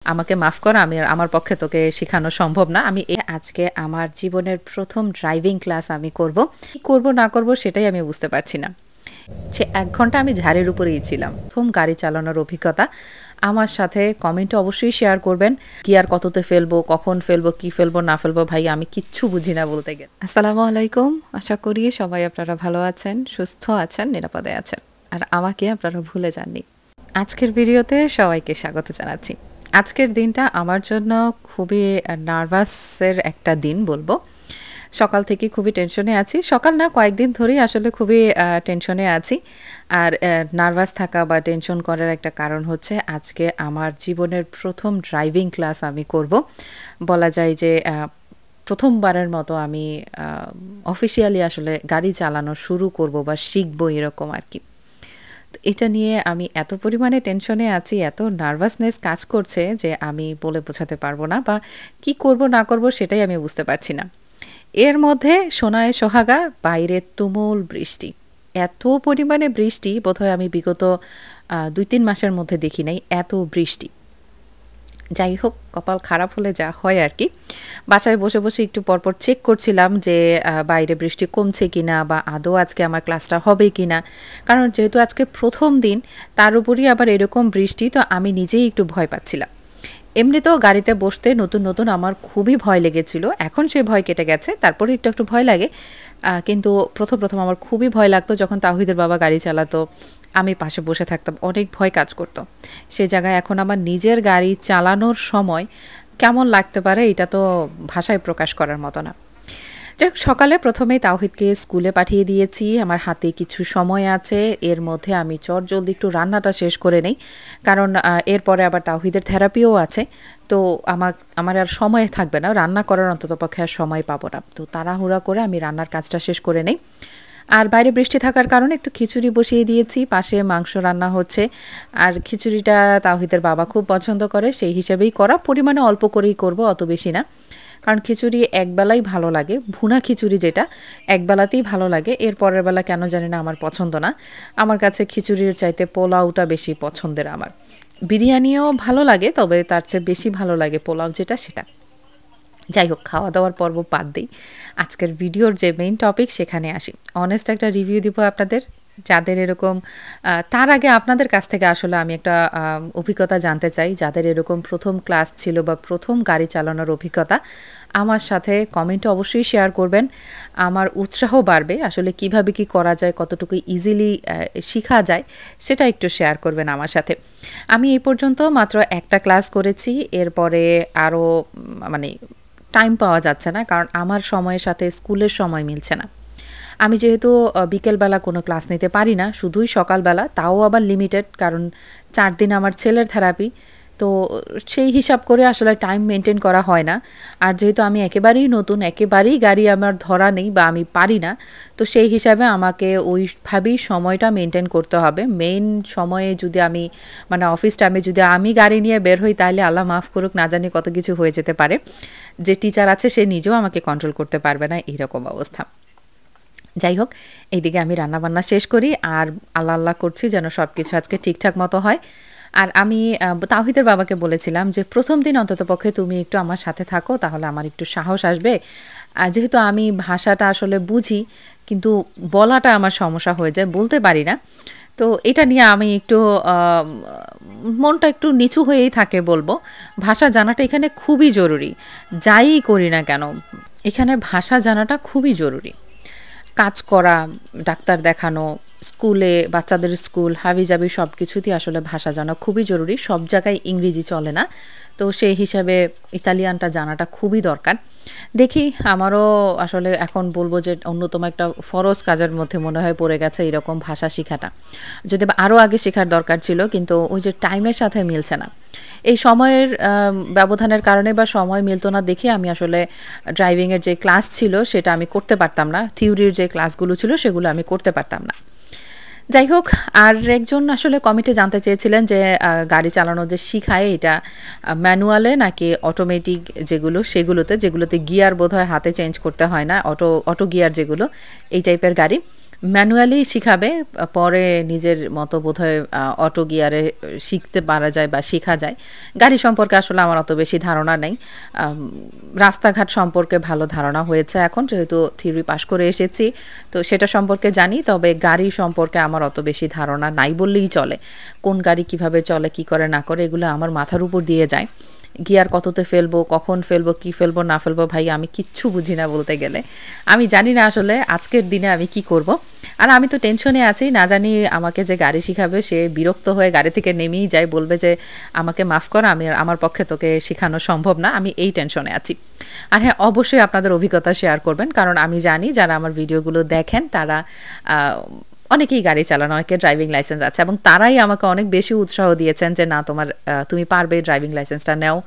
আমাকে মাফ কর, আমার পক্ষে তোকে শেখানো সম্ভব না। আজকে আমার জীবনের প্রথম ড্রাইভিং ক্লাস আমি করব। কি করব না করব সেটাই আমি বুঝতে পারছি না। ১ ঘন্টা আমি ঝাড়ের উপরেই ছিলাম। প্রথম গাড়ি চালানোর অভিজ্ঞতা। আমার সাথে কমেন্টে অবশ্যই শেয়ার করবেন। গিয়ার কততে ফেলবো, কখন ফেলবো, কি ফেলবো না ফেলবো, ভাই আমি কিচ্ছু বুঝি না বলতে গেলে। আসসালামু আলাইকুম। আশা করি সবাই আপনারা ভালো আছেন, সুস্থ আছেন, নিরাপদে আছেন। আর আমাকে আপনারা ভুলে যাননি। আজকের ভিডিওতে সবাইকে স্বাগত জানাচ্ছি। আজকের দিনটা আমার জন্য খুবই নার্ভাসের একটা দিন বলবো। সকাল থেকে খুবই টেনশনে আছি। সকাল না, কয়েকদিন ধরেই আসলে খুবই টেনশনে আছি। আর নার্ভাস থাকা বা টেনশন করার একটা কারণ হচ্ছে আজকে আমার জীবনের প্রথম ড্রাইভিং ক্লাস আমি করব। বলা যায় যে প্রথমবারের মতো আমি অফিসিয়ালি আসলে গাড়ি চালানো শুরু করব বা শিখবো এরকম আর কি। এটা নিয়ে আমি এত পরিমাণে টেনশনে আছি, এত নার্ভাসনেস কাজ করছে যে আমি বলে বোঝাতে পারবো না, বা কি করব না করব সেটাই আমি বুঝতে পারছি না। এর মধ্যে সোনায় সোহাগা, বাইরে তুমুল বৃষ্টি। এত পরিমাণে বৃষ্টি বোধহয় আমি বিগত ২-৩ মাসের মধ্যে দেখি নাই এত বৃষ্টি। যাই হোক, কপাল খারাপ হলে যা হয় আর কি। বাসায় বসে বসে একটু পরপর চেক করছিলাম যে বাইরে বৃষ্টি কমছে কিনা বা আদৌ আজকে আমার ক্লাসটা হবে কিনা। কারণ যেহেতু আজকে প্রথম দিন, তার উপরই আবার এরকম বৃষ্টি, তো আমি নিজেই একটু ভয় পাচ্ছিলাম। এমনিতেও গাড়িতে বসতে নতুন নতুন আমার খুবই ভয় লেগেছিল। এখন সেই ভয় কেটে গেছে, তারপরে একটু একটু ভয় লাগে। কিন্তু প্রথম আমার খুবই ভয় লাগতো যখন তাওহিদের বাবা গাড়ি চালাতো, আমি পাশে বসে থাকতাম, অনেক ভয় কাজ করতো। সে জায়গায় এখন আমার নিজের গাড়ি চালানোর সময় কেমন লাগতে পারে এটা তো ভাষায় প্রকাশ করার মতো না। যাই হোক, সকালে প্রথমেই তাওহিদকে স্কুলে পাঠিয়ে দিয়েছি। আমার হাতে কিছু সময় আছে, এর মধ্যে আমি চটজলদি একটু রান্নাটা শেষ করে নেই। কারণ এরপরে আবার তাওহিদের থেরাপিও আছে। তো আমার আর সময় থাকবে না, রান্না করার অন্ততপক্ষে আর সময় পাবো না। তো তাড়াহুড়া করে আমি রান্নার কাজটা শেষ করে নেই। আর বাইরে বৃষ্টি থাকার কারণে একটু খিচুড়ি বসিয়ে দিয়েছি, পাশে মাংস রান্না হচ্ছে। আর খিচুড়িটা তাওহিদের বাবা খুব পছন্দ করে, সেই হিসেবেই করা। পরিমাণে অল্প করেই করব, অত বেশি না। কারণ খিচুড়ি একবেলাই ভালো লাগে, ভুনা খিচুড়ি যেটা একবেলাতেই ভালো লাগে, এর পরের বেলা কেন জানি না আমার পছন্দ না। আমার কাছে খিচুড়ির চাইতে পোলাওটা বেশি পছন্দের আমার। বিরিয়ানিও ভালো লাগে, তবে তার চেয়ে বেশি ভালো লাগে পোলাও যেটা সেটা। যাই হোক, খাওয়া দাওয়ার পর্ব বাদ দিই। আজকের ভিডিওর যে মেইন টপিক সেখানে আসি। অনেস্ট একটা রিভিউ দিব আপনাদের, যাদের এরকম তার আগে আপনাদের কাছ থেকে আসলে আমি একটা অভিজ্ঞতা জানতে চাই। যাদের এরকম প্রথম ক্লাস ছিল বা প্রথম গাড়ি চালানোর অভিজ্ঞতা, আমার সাথে কমেন্টে অবশ্যই শেয়ার করবেন। আমার উৎসাহ বাড়বে আসলে কিভাবে কি করা যায়, কতটুকু ইজিলি শেখা যায় সেটা একটু শেয়ার করবেন আমার সাথে। আমি এই পর্যন্ত মাত্র একটা ক্লাস করেছি, এরপরে আরও মানে টাইম পাওয়া যাচ্ছে না, কারণ আমার সময়ের সাথে স্কুলের সময় মিলছে না। আমি যেহেতু বিকেলবেলা কোনো ক্লাস নিতে পারি না, শুধুই সকালবেলা, তাও আবার লিমিটেড, কারণ 4 দিন আমার ছেলের থেরাপি। তো সেই হিসাব করে আসলে টাইম মেনটেন করা হয় না। আর যেহেতু আমি একেবারেই নতুন, একেবারেই গাড়ি আমার ধরা নেই বা আমি পারি না, তো সেই হিসাবে আমাকে ওইভাবেই সময়টা মেনটেন করতে হবে। মেইন সময়ে যদি আমি অফিস টাইমে যদি আমি গাড়ি নিয়ে বের হই, তাহলে আল্লাহ মাফ করুক, না জানি কত কিছু হয়ে যেতে পারে। যে টিচার আছে সে নিজেও আমাকে কন্ট্রোল করতে পারবে না, এইরকম অবস্থা। যাই হোক, এইদিকে আমি রান্নাবান্না শেষ করি আর আল্লাহ আল্লাহ করছি যেন সব কিছু আজকে ঠিকঠাক মতো হয়। আর আমি তাওহিদের বাবাকে বলেছিলাম যে প্রথম দিন অন্ততপক্ষে তুমি একটু আমার সাথে থাকো, তাহলে আমার একটু সাহস আসবে। আর যেহেতু আমি ভাষাটা আসলে বুঝি, কিন্তু বলাটা আমার সমস্যা হয়ে যায়, বলতে পারি না। তো এটা নিয়ে আমি একটু মনটা একটু নিচু হয়েই থাকে বলবো। ভাষা জানাটা এখানে খুবই জরুরি, যাই করি না কেন এখানে ভাষা জানাটা খুবই জরুরি। কাজ করা, ডাক্তার দেখানো, স্কুলে বাচ্চাদের স্কুল হাবিজাবি সব কিছুতেই আসলে ভাষা জানা খুবই জরুরি। সব জায়গায় ইংরেজি চলে না, তো সেই হিসাবে ইতালিয়ানটা জানাটা খুবই দরকার। দেখি, আমারও আসলে এখন বলবো যে অন্যতম একটা ফরজ কাজের মধ্যে মনে হয় পড়ে গেছে এরকম ভাষা শেখাটা। যদি আরও আগে শেখার দরকার ছিল, কিন্তু ওই যে টাইমের সাথে মিলছে না। এই সময়ের ব্যবধানের কারণে বা সময় মিলতো না দেখে আমি আসলে ড্রাইভিংয়ের যে ক্লাস ছিল সেটা আমি করতে পারতাম না। থিওরির যে ক্লাসগুলো ছিল সেগুলো আমি করতে পারতাম না। যাই হোক, আর একজন আসলে কমিটি জানতে চেয়েছিলেন যে গাড়ি চালানো যে শিখায় এটা ম্যানুয়ালে নাকি অটোমেটিক, যেগুলোতে গিয়ার বোধহয় হাতে চেঞ্জ করতে হয় না, অটো গিয়ার যেগুলো, এই টাইপের গাড়ি। ম্যানুয়ালি শিখাবে, পরে নিজের মতো বোধহয় অটো গিয়ারে শিখতে পারা যায় বা শেখা যায়। গাড়ি সম্পর্কে আসলে আমার অত বেশি ধারণা নেই। রাস্তাঘাট সম্পর্কে ভালো ধারণা হয়েছে এখন, যেহেতু থিওরি পাশ করে এসেছি, তো সেটা সম্পর্কে জানি। তবে গাড়ি সম্পর্কে আমার অত বেশি ধারণা নাই বললেই চলে। কোন গাড়ি কিভাবে চলে, কি করে না করে, এগুলো আমার মাথার উপর দিয়ে যায়। গিয়ার কততে ফেলবো, কখন ফেলবো, কি ফেলবো না ফেলবো, ভাই আমি কিচ্ছু বুঝি না বলতে গেলে। আমি জানি না আসলে আজকের দিনে আমি কি করব। আর আমি তো টেনশনে আছি, না জানি আমাকে যে গাড়ি শিখাবে সে বিরক্ত হয়ে গাড়ি থেকে নেমেই যায়, বলবে যে আমাকে মাফ কর, আমার পক্ষে তোকে শেখানো সম্ভব না। আমি এই টেনশনে আছি। আর হ্যাঁ, অবশ্যই আপনাদের অভিজ্ঞতা শেয়ার করবেন, কারণ আমি জানি যারা আমার ভিডিওগুলো দেখেন তারা অনেকেই গাড়ি চালান, অনেকের ড্রাইভিং লাইসেন্স আছে, এবং তারাই আমাকে অনেক বেশি উৎসাহ দিয়েছেন যে না, তুমি পারবে, ড্রাইভিং লাইসেন্সটা নাও,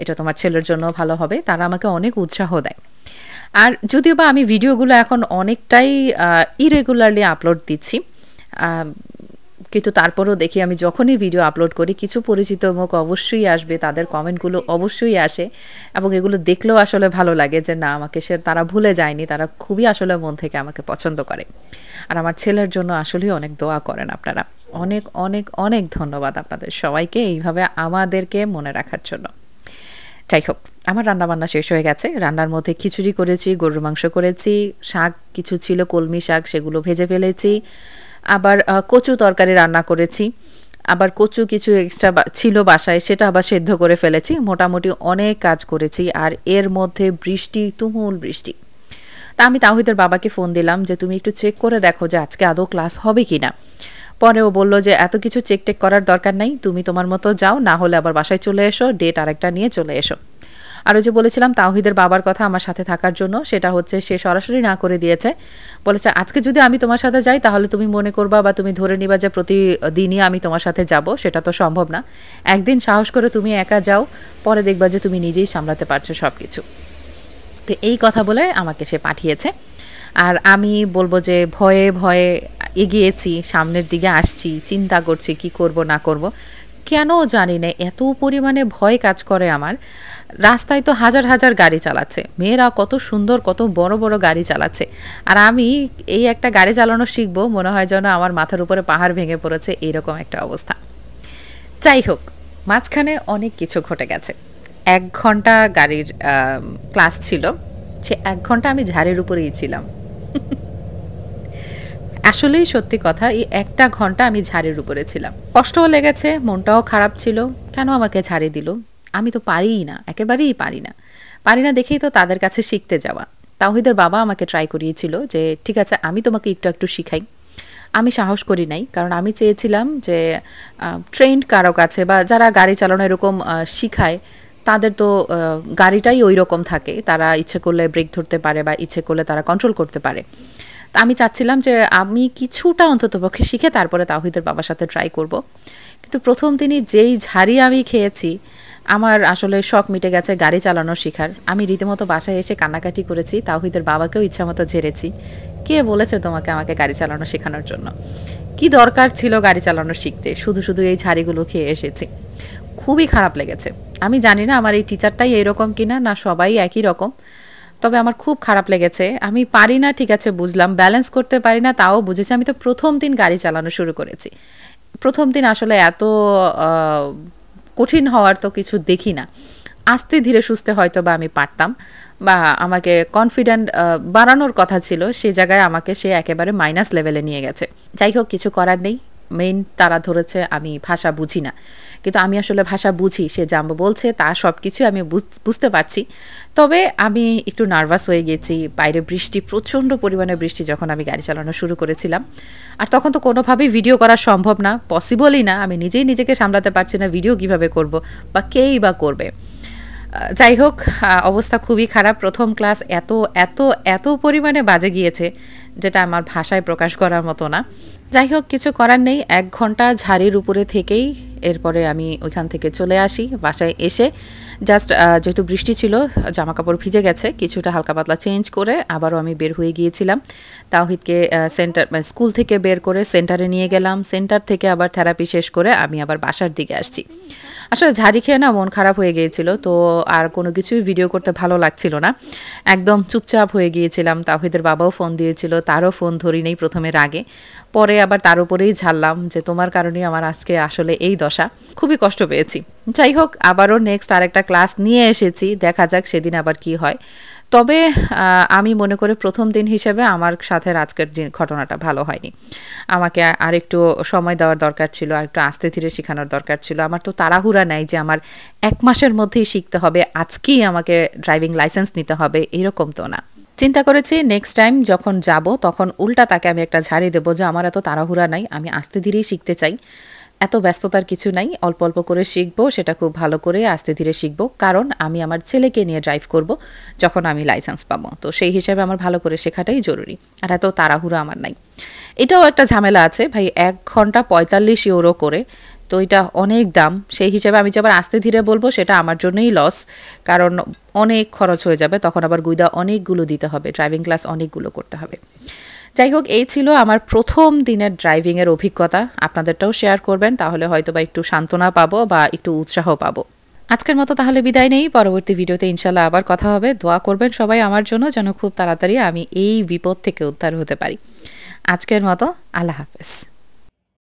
এটা তোমার ছেলের জন্য ভালো হবে। তারা আমাকে অনেক উৎসাহ দেয়। আর যদিও বা আমি ভিডিওগুলো এখন অনেকটাই ইরেগুলারলি আপলোড দিচ্ছি, কিন্তু তারপরেও দেখি আমি যখনই ভিডিও আপলোড করি কিছু পরিচিত মুখ অবশ্যই আসবে, তাদের কমেন্টগুলো অবশ্যই আসে, এবং এগুলো দেখলেও আসলে ভালো লাগে যে না, আমাকে তারা ভুলে যায়নি, তারা খুবই আসলে মন থেকে আমাকে পছন্দ করে। আর আমার ছেলের জন্য আসলেই অনেক দোয়া করেন আপনারা। অনেক অনেক অনেক ধন্যবাদ আপনাদের সবাইকে এইভাবে আমাদেরকে মনে রাখার জন্য। যাই হোক, আমার রান্নাবান্না শেষ হয়ে গেছে। রান্নার মধ্যে খিচুড়ি করেছি, গরুর মাংস করেছি, শাক কিছু ছিল, কলমি শাক, সেগুলো ভেজে ফেলেছি। আবার কচু তরকারি রান্না করেছি। আবার কচু কিছু এক্সট্রা ছিল বাসায়, সেটা আবার সেদ্ধ করে ফেলেছি। মোটামুটি অনেক কাজ করেছি। আর এর মধ্যে বৃষ্টি, তুমুল বৃষ্টি। তা আমি তাওহিদের বাবাকে ফোন দিলাম যে তুমি একটু চেক করে দেখো যে আজকে আদৌ ক্লাস হবে কি না। পরে ও বলল যে এত কিছু চেক টেক করার দরকার নেই, তুমি তোমার মতো যাও, না হলে আবার বাসায় চলে এসো, ডেট আরেকটা নিয়ে চলে এসো। আর ওই যে বলেছিলাম তাওহিদের বাবার কথা আমার সাথে থাকার জন্য, সেটা হচ্ছে সে সরাসরি না করে দিয়েছে। বলেছে আজকে যদি আমি তোমার সাথে যাই তাহলে তুমি মনে করবা বা তুমি ধরে নিবা যে প্রতিদিনই আমি তোমার সাথে যাব, সেটা তো সম্ভব না। একদিন সাহস করে তুমি একা যাও, পরে দেখবা যে তুমি নিজেই সামলাতে পারছো সব কিছু। তো এই কথা বলে আমাকে সে পাঠিয়েছে। আর আমি বলবো যে ভয়ে ভয়ে এগিয়েছি, সামনের দিকে আসছি, চিন্তা করছি কি করব না করব। কেন জানি না এত পরিমাণে ভয় কাজ করে আমার। রাস্তায় তো হাজার হাজার গাড়ি চালাচ্ছে, মেয়েরা কত সুন্দর কত বড় বড় গাড়ি চালাচ্ছে, আর আমি এই একটা গাড়ি চালানো শিখবো, মনে হয় যেন আমার মাথার উপরে পাহাড় ভেঙে পড়েছে, এরকম একটা অবস্থা। যাই হোক, মাঝখানে অনেক কিছু ঘটে গেছে। 1 ঘন্টা গাড়ির ক্লাস ছিল, সে 1 ঘন্টা আমি ঝাড়ের উপরেই ছিলাম। আসলেই সত্যি কথা, এই 1টা ঘন্টা আমি ঝাড়ের উপরে ছিলাম। কষ্টও লেগেছে, মনটাও খারাপ ছিল। কেন আমাকে ঝাড়ে দিল? আমি তো পারিই না, একেবারেই পারি না। পারি না দেখেই তো তাদের কাছে শিখতে যাওয়া। তাওহিদের বাবা আমাকে ট্রাই করিয়েছিল যে ঠিক আছে আমি তোমাকে একটু একটু শিখাই। আমি সাহস করি নাই, কারণ আমি চেয়েছিলাম যে ট্রেন্ড কারো কাছে বা যারা গাড়ি চালানো এরকম শিখায় তাদের তো গাড়িটাই ওই রকম থাকে, তারা ইচ্ছে করলে ব্রেক ধরতে পারে বা ইচ্ছে করলে তারা কন্ট্রোল করতে পারে। তা আমি চাচ্ছিলাম যে আমি কিছুটা অন্ততপক্ষে শিখে তারপরে তাওহিদের বাবার সাথে ট্রাই করব। কিন্তু প্রথম দিনই যেই ঝাড়ি আমি খেয়েছি, আমার আসলে শখ মিটে গেছে গাড়ি চালানো শেখার। আমি রীতিমতো বাসায় এসে কান্নাকাটি করেছি, তাওহিদের বাবাকেও ইচ্ছামতো ঝেড়েছি। কে বলেছে তোমাকে আমাকে গাড়ি চালানো শেখানোর জন্য? কি দরকার ছিল গাড়ি চালানো শিখতে? শুধু শুধু এই ঝাড়িগুলো খেয়ে এসেছি। খুবই খারাপ লেগেছে। আমি জানি না আমার এই টিচারটাই এরকম কিনা, না সবাই একই রকম, তবে আমার খুব খারাপ লেগেছে। আমি পারি না, ঠিক আছে বুঝলাম, ব্যালেন্স করতে পারি না তাও বুঝেছি। আমি তো প্রথম দিন গাড়ি চালানো শুরু করেছি, প্রথম দিন আসলে এত কঠিন হওয়ার তো কিছু দেখি না। আস্তে ধীরে সুস্থে হয়তো বা আমি পারতাম, বা আমাকে কনফিডেন্ট বাড়ানোর কথা ছিল, সে জায়গায় আমাকে সে একেবারে মাইনাস লেভেলে নিয়ে গেছে। যাই হোক, কিছু করার নেই। মেইন তারা ধরেছে আমি ভাষা বুঝি না, কিন্তু আমি আসলে ভাষা বুঝি। সে যা বলছে তা সব কিছু আমি বুঝতে পারছি। তবে আমি একটু নার্ভাস হয়ে গেছি। বাইরে বৃষ্টি, প্রচণ্ড পরিমাণে বৃষ্টি যখন আমি গাড়ি চালানো শুরু করেছিলাম। আর তখন তো কোনোভাবেই ভিডিও করা সম্ভব না, পসিবলই না। আমি নিজেই নিজেকে সামলাতে পারছি না, ভিডিও কিভাবে করব বা কেই বা করবে। যাই হোক, অবস্থা খুবই খারাপ। প্রথম ক্লাস এত এত এত পরিমাণে বাজে গিয়েছে, যেটা আমার ভাষায় প্রকাশ করার মতো না। যাই হোক, কিছু করার নেই। 1 ঘন্টা ঝাড়ির উপরে থেকেই এরপরে আমি ওইখান থেকে চলে আসি। বাসায় এসে জাস্ট যেহেতু বৃষ্টি ছিল, জামা কাপড় ভিজে গেছে, কিছুটা হালকা পাতলা চেঞ্জ করে আবারও আমি বের হয়ে গিয়েছিলাম। তাওহিদকে স্কুল থেকে বের করে সেন্টারে নিয়ে গেলাম। সেন্টার থেকে আবার থেরাপি শেষ করে আমি আবার বাসার দিকে আসছি। আসলে ঝাড়ি খেয়ে না মন খারাপ হয়ে গিয়েছিল, তো আর কোনো কিছুই ভিডিও করতে ভালো লাগছিল না, একদম চুপচাপ হয়ে গিয়েছিলাম। তাওহিদের বাবাও ফোন দিয়েছিল, তারও ফোন ধরি নেই প্রথমে রাগে, পরে আবার তার উপরেই ঝাড়লাম যে তোমার কারণেই আমার আজকে আসলে এই দশা, খুবই কষ্ট পেয়েছি। যাই হোক, আবারও নেক্সট আরেকটা ক্লাস নিয়ে এসেছি, দেখা যাক সেদিন আবার কি হয়। তবে আমি মনে করি প্রথম দিন হিসেবে আমার সাথে আজকের যে ঘটনাটা ভালো হয়নি। আমাকে আর একটু সময় দেওয়ার দরকার ছিল, আর একটু আস্তে ধীরে শেখানোর দরকার ছিল। আমার তো তাড়াহুড়া নাই যে আমার 1 মাসের মধ্যেই শিখতে হবে, আজকেই আমাকে ড্রাইভিং লাইসেন্স নিতে হবে, এরকম তো না। চিন্তা করেছি নেক্সট টাইম যখন যাব তখন উল্টা তাকে আমি একটা ঝাড়ি দেবো যে আমার এত তাড়াহুড়া নাই, আমি আস্তে ধীরেই শিখতে চাই, এত ব্যস্ততার কিছু নাই, অল্প অল্প করে শিখবো, সেটা খুব ভালো করে আস্তে ধীরে শিখবো, কারণ আমি আমার ছেলেকে নিয়ে ড্রাইভ করব যখন আমি লাইসেন্স পাবো, তো সেই হিসাবে আমার ভালো করে শেখাটাই জরুরি, আর এত তাড়াহুড়া আমার নাই। এটাও একটা ঝামেলা আছে ভাই, 1 ঘন্টা 45 ইউরো করে, তো এটা অনেক দাম। সেই হিসাবে আমি যে আবার আস্তে ধীরে বলবো সেটা আমার জন্যই লস, কারণ অনেক খরচ হয়ে যাবে, তখন আবার গুইদা অনেকগুলো দিতে হবে, ড্রাইভিং ক্লাস অনেকগুলো করতে হবে। যাই হোক, এই ছিল আমার প্রথম দিনের ড্রাইভিংয়ের অভিজ্ঞতা। আপনাদেরটাও শেয়ার করবেন, তাহলে হয়তো বা একটু সান্ত্বনা পাবো বা একটু উৎসাহ পাবো। আজকের মতো তাহলে বিদায় নেই, পরবর্তী ভিডিওতে ইনশাল্লাহ আবার কথা হবে। দোয়া করবেন সবাই আমার জন্য, যেন খুব তাড়াতাড়ি আমি এই বিপদ থেকে উদ্ধার হতে পারি। আজকের মতো আল্লাহ হাফেজ।